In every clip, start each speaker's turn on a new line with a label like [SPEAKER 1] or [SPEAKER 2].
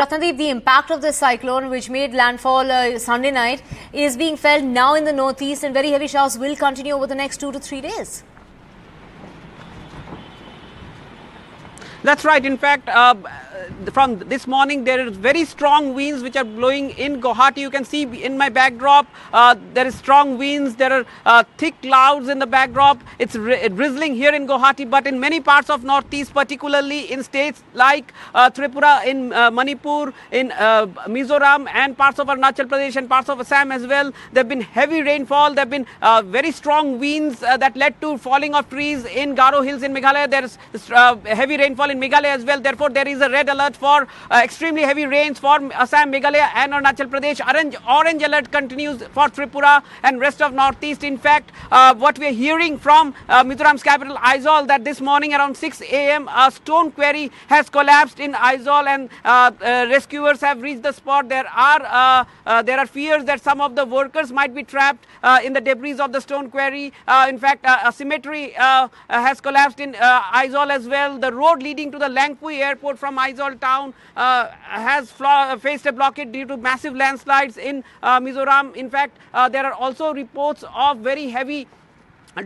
[SPEAKER 1] Ratnadeep, the impact of this cyclone, which made landfall Sunday night, is being felt now in the northeast, and very heavy showers will continue over the next 2 to 3 days.
[SPEAKER 2] That's right. In fact, from this morning, there is very strong winds which are blowing in Guwahati. You can see in my backdrop, there is strong winds. There are thick clouds in the backdrop. It's drizzling here in Guwahati, but in many parts of northeast, particularly in states like Tripura, in Manipur, in Mizoram, and parts of Arunachal Pradesh and parts of Assam as well, there have been heavy rainfall. There have been very strong winds that led to falling of trees in Garo Hills in Meghalaya. There is heavy rainfall in Meghalaya as well. Therefore, there is a red alert for extremely heavy rains for Assam, Meghalaya and Arunachal Pradesh. Orange alert continues for Tripura and rest of northeast. In fact, what we are hearing from Mizoram's capital Aizawl, that this morning around 6 a.m. a stone quarry has collapsed in Aizawl, and rescuers have reached the spot. There are fears that some of the workers might be trapped in the debris of the stone quarry. In fact, a cemetery has collapsed in Aizawl as well. The road leading to the Langpui airport from Aizawl town has faced a blockade due to massive landslides in Mizoram. In fact, there are also reports of very heavy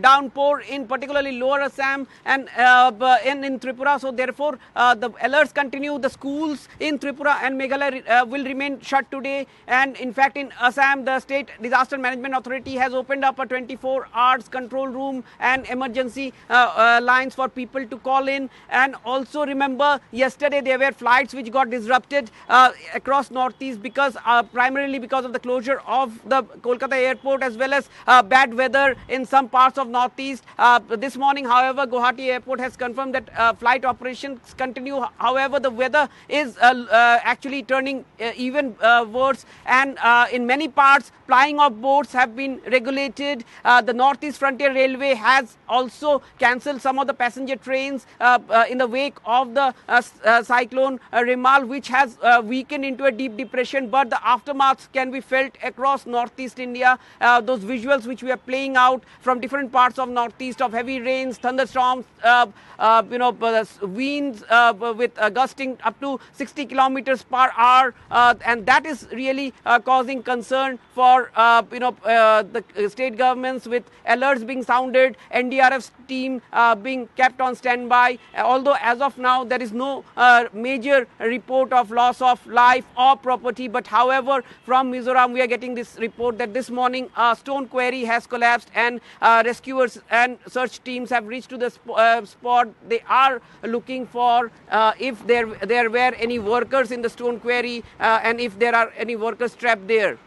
[SPEAKER 2] downpour in particularly lower Assam and in Tripura. So therefore, the alerts continue. The schools in Tripura and Meghalaya will remain shut today. And in fact, in Assam, the State Disaster Management Authority has opened up a 24 hours control room and emergency lines for people to call in. And also remember, yesterday there were flights which got disrupted across northeast because primarily because of the closure of the Kolkata airport, as well as bad weather in some parts of northeast. This morning, however, Guwahati airport has confirmed that flight operations continue. However, the weather is actually turning even worse, and in many parts flying of boats have been regulated. The Northeast Frontier Railway has also cancelled some of the passenger trains in the wake of the cyclone Remal, which has weakened into a deep depression, but the aftermath can be felt across northeast India. Those visuals which we are playing out from different parts of northeast of heavy rains, thunderstorms, winds with gusting up to 60 kilometers per hour, and that is really causing concern for the state governments, with alerts being sounded, NDRF's team being kept on standby. Although as of now there is no major report of loss of life or property, but however from Mizoram we are getting this report that this morning a stone quarry has collapsed, and rescuers and search teams have reached to the spot. They are looking for if there were any workers in the stone quarry and if there are any workers trapped there.